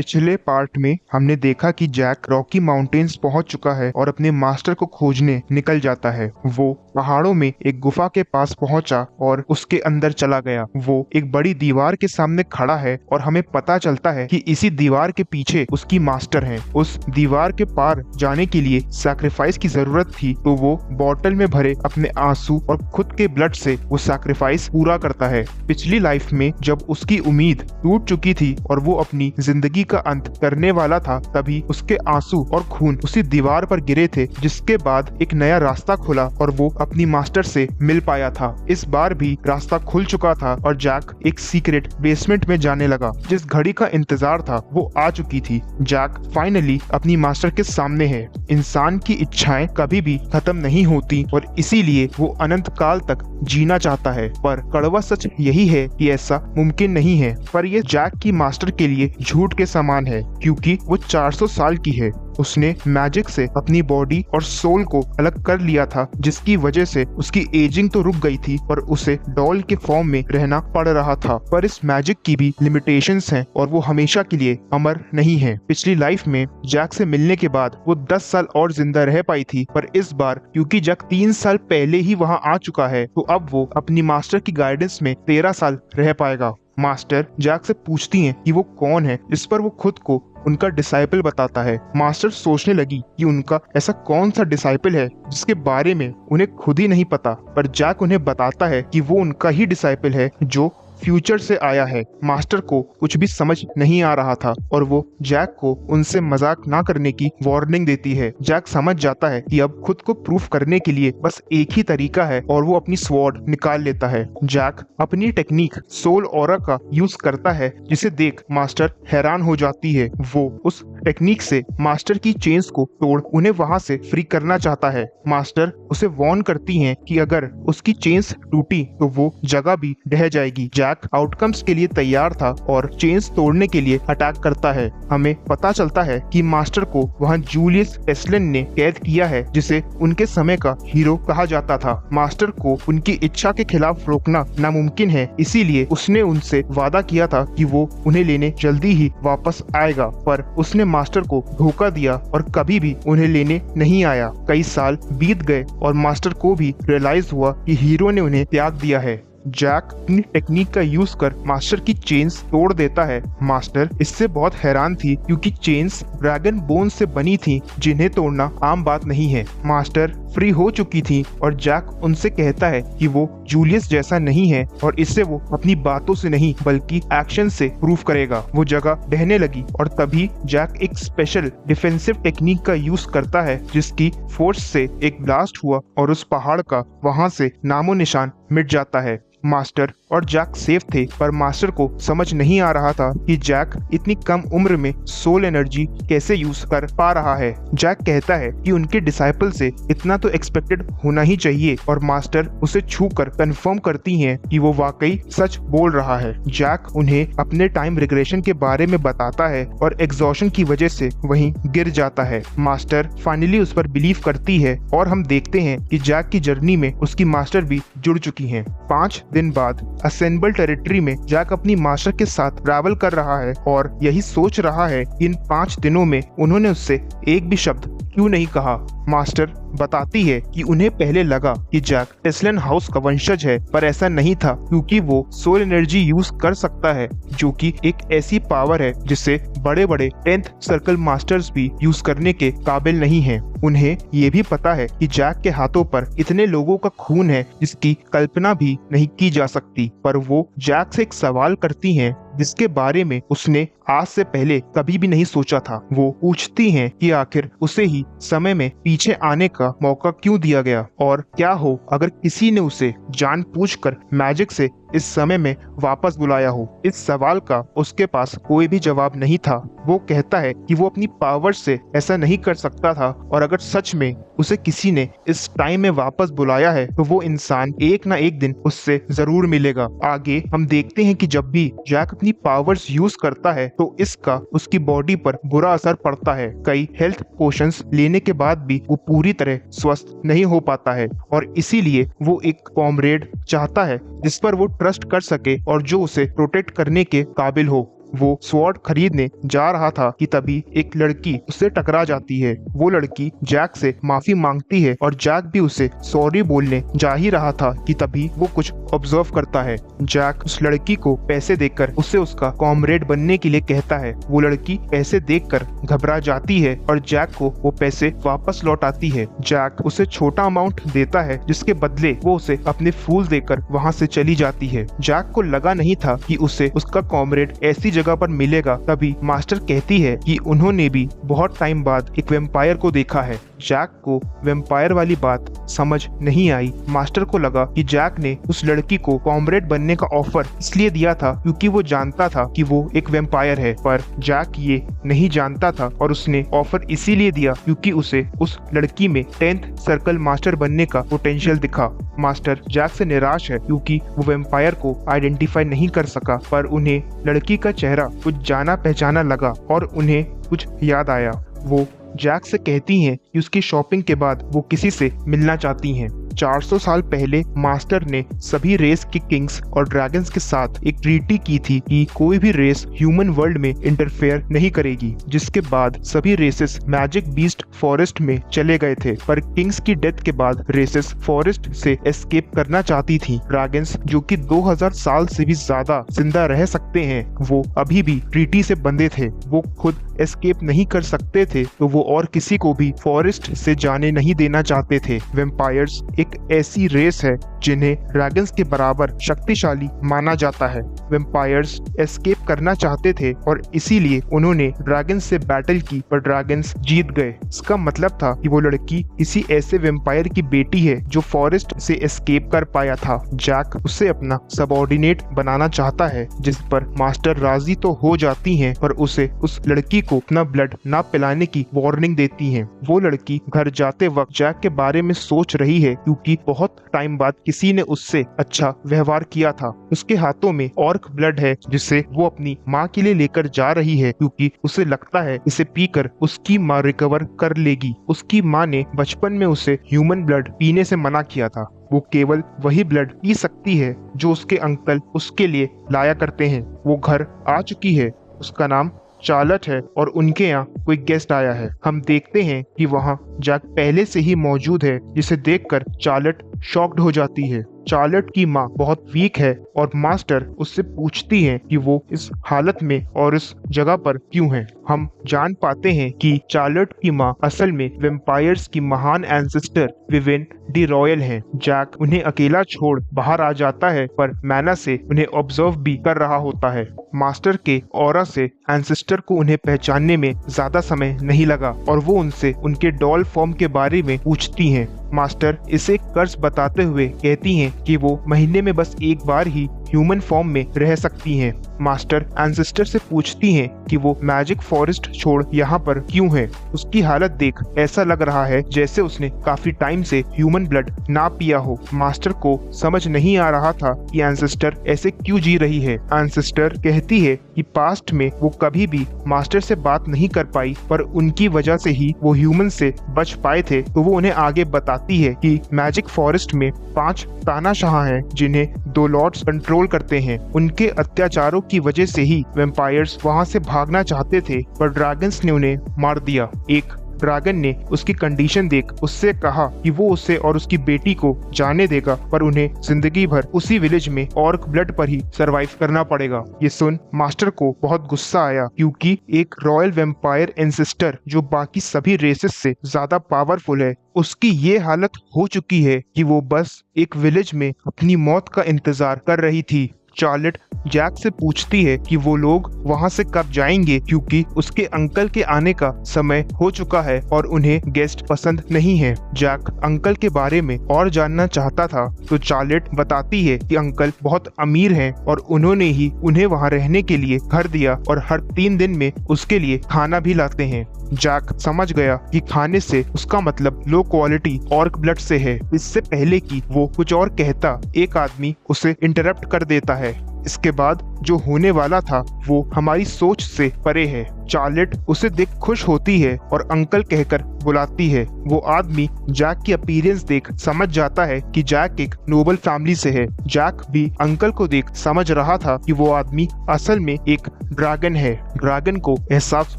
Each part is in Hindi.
पिछले पार्ट में हमने देखा कि जैक रॉकी माउंटेन्स पहुंच चुका है और अपने मास्टर को खोजने निकल जाता है। वो पहाड़ों में एक गुफा के पास पहुंचा और उसके अंदर चला गया। वो एक बड़ी दीवार के सामने खड़ा है और हमें पता चलता है कि इसी दीवार के पीछे उसकी मास्टर है। उस दीवार के पार जाने के लिए सैक्रिफाइस की जरूरत थी, तो वो बॉटल में भरे अपने आंसू और खुद के ब्लड से वो सैक्रिफाइस पूरा करता है। पिछली लाइफ में जब उसकी उम्मीद टूट चुकी थी और वो अपनी जिंदगी का अंत करने वाला था, तभी उसके आंसू और खून उसी दीवार पर गिरे थे, जिसके बाद एक नया रास्ता खुला और वो अपनी मास्टर से मिल पाया था। इस बार भी रास्ता खुल चुका था और जैक एक सीक्रेट बेसमेंट में जाने लगा। जिस घड़ी का इंतजार था वो आ चुकी थी। जैक फाइनली अपनी मास्टर के सामने है। इंसान की इच्छाएं कभी भी खत्म नहीं होती और इसीलिए वो अनंत काल तक जीना चाहता है, पर कड़वा सच यही है कि ऐसा मुमकिन नहीं है। पर ये जैक की मास्टर के लिए झूठ के समान है, क्योंकि वो 400 साल की है। उसने मैजिक से अपनी बॉडी और सोल को अलग कर लिया था, जिसकी वजह से उसकी एजिंग तो रुक गई थी, पर उसे डॉल के फॉर्म में रहना पड़ रहा था। पर इस मैजिक की भी लिमिटेशंस हैं और वो हमेशा के लिए अमर नहीं है। पिछली लाइफ में जैक से मिलने के बाद वो 10 साल और जिंदा रह पाई थी, पर इस बार क्योंकि जैक 3 साल पहले ही वहाँ आ चुका है, तो अब वो अपनी मास्टर की गाइडेंस में 13 साल रह पाएगा। मास्टर जैक से पूछती हैं कि वो कौन है, इस पर वो खुद को उनका डिसाइपल बताता है। मास्टर सोचने लगी कि उनका ऐसा कौन सा डिसाइपल है जिसके बारे में उन्हें खुद ही नहीं पता, पर जैक उन्हें बताता है कि वो उनका ही डिसाइपल है जो फ्यूचर से आया है। मास्टर को कुछ भी समझ नहीं आ रहा था और वो जैक को उनसे मजाक ना करने की वार्निंग देती है। जैक समझ जाता है कि अब खुद को प्रूफ करने के लिए बस एक ही तरीका है और वो अपनी स्वॉर्ड निकाल लेता है। जैक अपनी टेक्निक सोल ऑरा का यूज करता है, जिसे देख मास्टर हैरान हो जाती है। वो उस टेक्निक से मास्टर की चेन्स को तोड़ उन्हें वहां से फ्री करना चाहता है। मास्टर उसे वार्न करती हैं कि अगर उसकी चेन्स टूटी तो वो जगह भी ढह जाएगी। जैक आउटकम्स के लिए तैयार था और चेन्स तोड़ने के लिए अटैक करता है। हमें पता चलता है कि मास्टर को वहां जूलियस टेस्लन ने कैद किया है, जिसे उनके समय का हीरो कहा जाता था। मास्टर को उनकी इच्छा के खिलाफ रोकना नामुमकिन है, इसीलिए उसने उनसे वादा किया था कि वो उन्हें लेने जल्दी ही वापस आएगा, पर उसने मास्टर को धोखा दिया और कभी भी उन्हें लेने नहीं आया। कई साल बीत गए और मास्टर को भी रियलाइज हुआ कि हीरो ने उन्हें त्याग दिया है। जैक अपनी टेक्निक का यूज कर मास्टर की चेन्स तोड़ देता है। मास्टर इससे बहुत हैरान थी, क्योंकि चेन्स ड्रैगन बोन से बनी थी, जिन्हें तोड़ना आम बात नहीं है। मास्टर फ्री हो चुकी थी और जैक उनसे कहता है कि वो जूलियस जैसा नहीं है और इससे वो अपनी बातों से नहीं बल्कि एक्शन से प्रूफ करेगा। वो जगह ढहने लगी और तभी जैक एक स्पेशल डिफेंसिव टेक्निक का यूज करता है, जिसकी फोर्स से एक ब्लास्ट हुआ और उस पहाड़ का वहां से नामो निशान मिट जाता है। मास्टर और जैक सेफ थे, पर मास्टर को समझ नहीं आ रहा था कि जैक इतनी कम उम्र में सोल एनर्जी कैसे यूज कर पा रहा है। जैक कहता है कि उनके डिसाइपल से इतना तो एक्सपेक्टेड होना ही चाहिए और मास्टर उसे छूकर कंफर्म करती हैं कि वो वाकई सच बोल रहा है। जैक उन्हें अपने टाइम रिग्रेशन के बारे में बताता है और एग्जॉशन की वजह से वहीं गिर जाता है। मास्टर फाइनली उस पर बिलीव करती है और हम देखते हैं कि जैक की जर्नी में उसकी मास्टर भी जुड़ चुकी हैं। 5 दिन बाद असेंबल टेरिटरी में जैक अपनी मास्टर के साथ ट्रैवल कर रहा है और यही सोच रहा है कि इन 5 दिनों में उन्होंने उससे एक भी शब्द क्यों नहीं कहा। मास्टर बताती है कि उन्हें पहले लगा कि जैक टेस्लन हाउस का वंशज है, पर ऐसा नहीं था, क्योंकि वो सोल एनर्जी यूज कर सकता है, जो कि एक ऐसी पावर है जिसे बड़े बड़े 10th सर्कल मास्टर्स भी यूज करने के काबिल नहीं हैं। उन्हें ये भी पता है कि जैक के हाथों पर इतने लोगों का खून है जिसकी कल्पना भी नहीं की जा सकती, पर वो जैक से एक सवाल करती हैं जिसके बारे में उसने आज से पहले कभी भी नहीं सोचा था। वो पूछती हैं कि आखिर उसे ही समय में पीछे आने का मौका क्यों दिया गया और क्या हो अगर किसी ने उसे जानबूझकर मैजिक से इस समय में वापस बुलाया हो। इस सवाल का उसके पास कोई भी जवाब नहीं था। वो कहता है कि वो अपनी पावर से ऐसा नहीं कर सकता था और अगर सच में उसे किसी ने इस टाइम में वापस बुलाया है तो वो इंसान एक ना एक दिन उससे जरूर मिलेगा। आगे हम देखते हैं कि जब भी जैक अपनी पावर्स यूज करता है तो इसका उसकी बॉडी पर बुरा असर पड़ता है। कई हेल्थ पोशंस लेने के बाद भी वो पूरी तरह स्वस्थ नहीं हो पाता है और इसीलिए वो एक कॉमरेड चाहता है जिस पर वो ट्रस्ट कर सके और जो उसे प्रोटेक्ट करने के काबिल हो। वो स्वॉर्ड खरीदने जा रहा था कि तभी एक लड़की उससे टकरा जाती है। वो लड़की जैक से माफी मांगती है और जैक भी उसे सॉरी बोलने जा ही रहा था कि तभी वो कुछ ऑब्जर्व करता है। जैक उस लड़की को पैसे देकर उसे उसका कॉमरेड बनने के लिए कहता है। वो लड़की पैसे देखकर घबरा जाती है और जैक को वो पैसे वापस लौटाती है। जैक उसे छोटा अमाउंट देता है जिसके बदले वो उसे अपने फूल देकर वहाँ से चली जाती है। जैक को लगा नहीं था कि उसे उसका कॉमरेड ऐसी जगह पर मिलेगा। तभी मास्टर कहती है कि उन्होंने भी बहुत टाइम बाद एक वेम्पायर को देखा है। जैक को वेम्पायर वाली बात समझ नहीं आई। मास्टर को लगा कि जैक ने उस लड़की को कॉमरेड बनने का ऑफर इसलिए दिया था क्योंकि वो जानता था कि वो एक वेम्पायर है, पर जैक ये नहीं जानता था और उसने ऑफर इसीलिए दिया क्योंकि उसे उस लड़की में 10th सर्कल मास्टर बनने का पोटेंशियल दिखा। मास्टर जैक से निराश है क्योंकि वो वेम्पायर को आइडेंटिफाई नहीं कर सका, पर उन्हें लड़की का चेहरा कुछ जाना पहचाना लगा और उन्हें कुछ याद आया। वो जैक से कहती हैं कि उसकी शॉपिंग के बाद वो किसी से मिलना चाहती हैं। 400 साल पहले मास्टर ने सभी रेस के किंग्स और ड्रैगन्स के साथ एक ट्रीटी की थी कि कोई भी रेस ह्यूमन वर्ल्ड में इंटरफेयर नहीं करेगी, जिसके बाद सभी रेसेस मैजिक बीस्ट फॉरेस्ट में चले गए थे। पर किंग्स की डेथ के बाद रेसेस फॉरेस्ट से एस्केप करना चाहती थी। ड्रैगन्स जो कि 2000 साल से भी ज्यादा जिंदा रह सकते हैं, वो अभी भी ट्रीटी से बंधे थे। वो खुद एस्केप नहीं कर सकते थे तो वो और किसी को भी फॉरेस्ट से जाने नहीं देना चाहते थे। वेम्पायर्स एक ऐसी रेस है जिन्हें ड्रैगन्स के बराबर शक्तिशाली माना जाता है। वेम्पायर्स एस्केप करना चाहते थे और इसीलिए उन्होंने ड्रैगन्स से बैटल की, पर ड्रैगन्स जीत गए। इसका मतलब था कि वो लड़की किसी ऐसे वेम्पायर की बेटी है जो फॉरेस्ट से एस्केप कर पाया था। जैक उसे अपना सबऑर्डिनेट बनाना चाहता है, जिस पर मास्टर राजी तो हो जाती हैं, पर उसे उस लड़की को अपना ब्लड ना पिलाने की वार्निंग देती हैं। वो लड़की घर जाते वक्त जैक के बारे में सोच रही है क्योंकि बहुत टाइम बाद किसी ने उससे अच्छा व्यवहार किया था। उसके हाथों में ऑर्क ब्लड है जिसे वो अपनी माँ के लिए लेकर जा रही है क्योंकि उसे लगता है इसे पीकर उसकी माँ रिकवर कर लेगी। उसकी माँ ने बचपन में उसे ह्यूमन ब्लड पीने से मना किया था। वो केवल वही ब्लड पी सकती है जो उसके अंकल उसके लिए लाया करते हैं। वो घर आ चुकी है। उसका नाम चार्लट है और उनके यहाँ कोई गेस्ट आया है। हम देखते हैं कि वहाँ जैक पहले से ही मौजूद है, जिसे देखकर चार्लट शॉक्ड हो जाती है। चार्लट की माँ बहुत वीक है और मास्टर उससे पूछती है कि वो इस हालत में और इस जगह पर क्यों है। हम जान पाते हैं कि चार्लट की माँ असल में वेम्पायर्स की महान एंसेस्टर विवेन डी रॉयल हैं। जैक उन्हें अकेला छोड़ बाहर आ जाता है, पर मैना से उन्हें ऑब्जर्व भी कर रहा होता है। मास्टर के ऑरा से एंसेस्टर को उन्हें पहचानने में ज्यादा समय नहीं लगा और वो उनसे उनके डॉल फॉर्म के बारे में पूछती हैं। मास्टर इसे कर्ज बताते हुए कहती हैं कि वो महीने में बस एक बार ही ह्यूमन फॉर्म में रह सकती हैं। मास्टर एंसेस्टर से पूछती हैं कि वो मैजिक फॉरेस्ट छोड़ यहाँ पर क्यों है। उसकी हालत देख ऐसा लग रहा है जैसे उसने काफी टाइम से ह्यूमन ब्लड ना पिया हो। मास्टर को समझ नहीं आ रहा था कि एंसेस्टर ऐसे क्यों जी रही है। एंसेस्टर कहती है कि पास्ट में वो कभी भी मास्टर से बात नहीं कर पाई, पर उनकी वजह से ही वो ह्यूमन से बच पाए थे। तो वो उन्हें आगे बताती है कि मैजिक फॉरेस्ट में 5 तानाशाह हैं जिन्हें 2 लॉर्ड्स कंट्रोल करते हैं। उनके अत्याचारों की वजह से ही वेम्पायर्स वहां से भागना चाहते थे, पर ड्रैगन्स ने उन्हें मार दिया। एक ड्रैगन ने उसकी कंडीशन देख उससे कहा कि वो उसे और उसकी बेटी को जाने देगा, पर उन्हें जिंदगी भर उसी विलेज में ऑर्क ब्लड पर ही सरवाइव करना पड़ेगा। ये सुन मास्टर को बहुत गुस्सा आया क्योंकि एक रॉयल वेम्पायर एंसेस्टर जो बाकी सभी रेसेस से ज्यादा पावरफुल है, उसकी ये हालत हो चुकी है कि वो बस एक विलेज में अपनी मौत का इंतजार कर रही थी। चार्लट जैक से पूछती है कि वो लोग वहां से कब जाएंगे क्योंकि उसके अंकल के आने का समय हो चुका है और उन्हें गेस्ट पसंद नहीं है। जैक अंकल के बारे में और जानना चाहता था तो चार्लट बताती है कि अंकल बहुत अमीर हैं और उन्होंने ही उन्हें वहां रहने के लिए घर दिया और हर 3 दिन में उसके लिए खाना भी लाते हैं। जैक समझ गया कि खाने से उसका मतलब लो क्वालिटी ऑर्क ब्लड से है। इससे पहले कि वो कुछ और कहता, एक आदमी उसे इंटरप्ट कर देता है। इसके बाद जो होने वाला था वो हमारी सोच से परे है। चार्लेट उसे देख खुश होती है और अंकल कहकर बुलाती है। वो आदमी जैक की अपीयरेंस देख समझ जाता है कि जैक एक नोबल फैमिली से है। जैक भी अंकल को देख समझ रहा था कि वो आदमी असल में एक ड्रैगन है। ड्रैगन को एहसास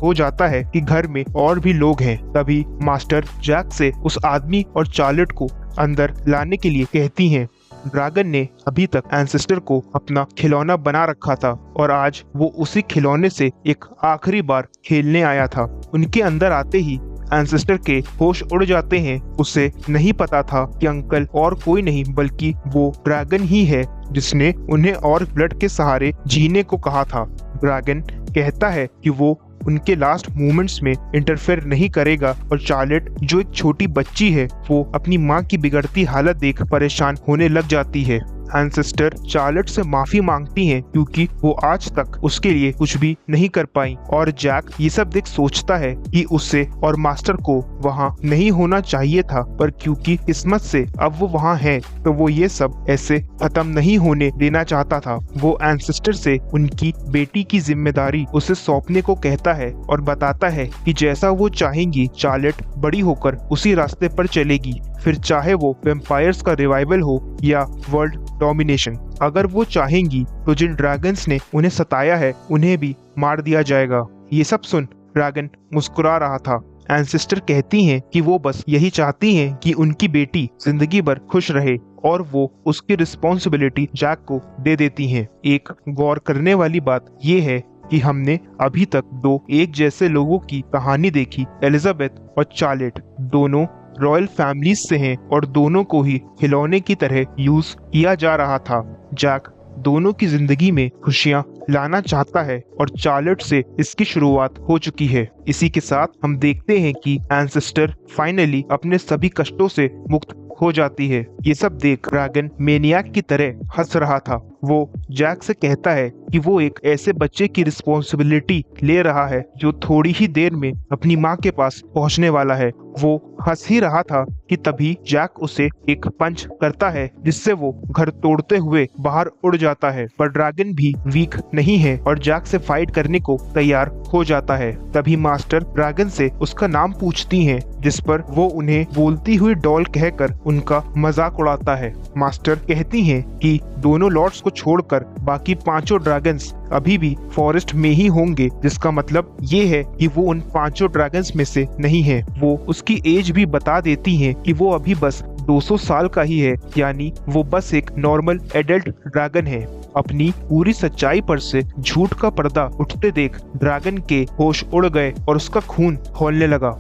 हो जाता है कि घर में और भी लोग हैं। तभी मास्टर जैक से उस आदमी और चार्लेट को अंदर लाने के लिए कहती हैं। ड्रैगन ने अभी तक एंसेस्टर को अपना खिलौना बना रखा था और आज वो उसी खिलौने से एक आखिरी बार खेलने आया था। उनके अंदर आते ही एंसेस्टर के होश उड़ जाते हैं। उसे नहीं पता था कि अंकल और कोई नहीं बल्कि वो ड्रैगन ही है जिसने उन्हें और ब्लड के सहारे जीने को कहा था। ड्रैगन कहता है कि वो उनके लास्ट मोमेंट्स में इंटरफेयर नहीं करेगा और चार्लेट जो एक छोटी बच्ची है वो अपनी माँ की बिगड़ती हालत देख परेशान होने लग जाती है। एंसेस्टर चार्लेट से माफी मांगती हैं क्योंकि वो आज तक उसके लिए कुछ भी नहीं कर पाई और जैक ये सब देख सोचता है कि उसे और मास्टर को वहाँ नहीं होना चाहिए था, पर क्योंकि किस्मत से अब वो वहाँ है तो वो ये सब ऐसे खत्म नहीं होने देना चाहता था। वो एंसेस्टर से उनकी बेटी की जिम्मेदारी उसे सौंपने को कहता है और बताता है कि जैसा वो चाहेंगी चार्लेट बड़ी होकर उसी रास्ते पर चलेगी, फिर चाहे वो वेम्पायर्स का रिवाइवल हो या वर्ल्ड डोमिनेशन। अगर वो चाहेंगी तो जिन ड्रैगन्स ने उन्हें सताया है उन्हें भी मार दिया जाएगा। ये सब सुन ड्रैगन मुस्कुरा रहा था। एंसेस्टर कहती हैं कि वो बस यही चाहती हैं कि उनकी बेटी जिंदगी भर खुश रहे और वो उसकी रिस्पॉन्सिबिलिटी जैक को दे देती हैं। एक गौर करने वाली बात ये है कि हमने अभी तक दो एक जैसे लोगों की कहानी देखी। एलिजाबेथ और चार्लेट दोनों रॉयल फैमिलीज से हैं और दोनों को ही खिलौने की तरह यूज किया जा रहा था। जैक दोनों की जिंदगी में खुशियां लाना चाहता है और चार्लेट से इसकी शुरुआत हो चुकी है। इसी के साथ हम देखते हैं कि एंसेस्टर फाइनली अपने सभी कष्टों से मुक्त हो जाती है। ये सब देख ड्रैगन मेनियाक की तरह हंस रहा था। वो जैक से कहता है कि वो एक ऐसे बच्चे की रिस्पॉन्सिबिलिटी ले रहा है जो थोड़ी ही देर में अपनी माँ के पास पहुँचने वाला है। वो हंस ही रहा था कि तभी जैक उसे एक पंच करता है जिससे वो घर तोड़ते हुए बाहर उड़ जाता है, पर ड्रैगन भी वीक नहीं है और जैक से फाइट करने को तैयार हो जाता है। तभी मास्टर ड्रैगन से उसका नाम पूछती हैं, जिस पर वो उन्हें बोलती हुई डॉल कहकर उनका मजाक उड़ाता है। मास्टर कहती हैं कि दोनों लॉर्ड्स को छोड़कर बाकी पांचों ड्रैगन्स अभी भी फॉरेस्ट में ही होंगे, जिसका मतलब ये है कि वो उन पांचों ड्रैगन्स में से नहीं है। वो उसकी एज भी बता देती हैं कि वो अभी बस 200 साल का ही है, यानी वो बस एक नॉर्मल एडल्ट ड्रैगन है। अपनी पूरी सच्चाई पर से झूठ का पर्दा उठते देख ड्रैगन के होश उड़ गए और उसका खून खौलने लगा।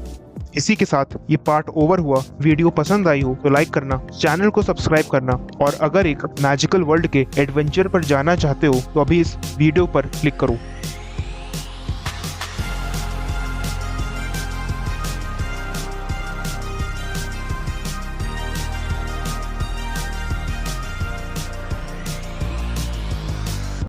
इसी के साथ ये पार्ट ओवर हुआ। वीडियो पसंद आई हो तो लाइक करना, चैनल को सब्सक्राइब करना और अगर एक मैजिकल वर्ल्ड के एडवेंचर पर जाना चाहते हो तो अभी इस वीडियो पर क्लिक करो।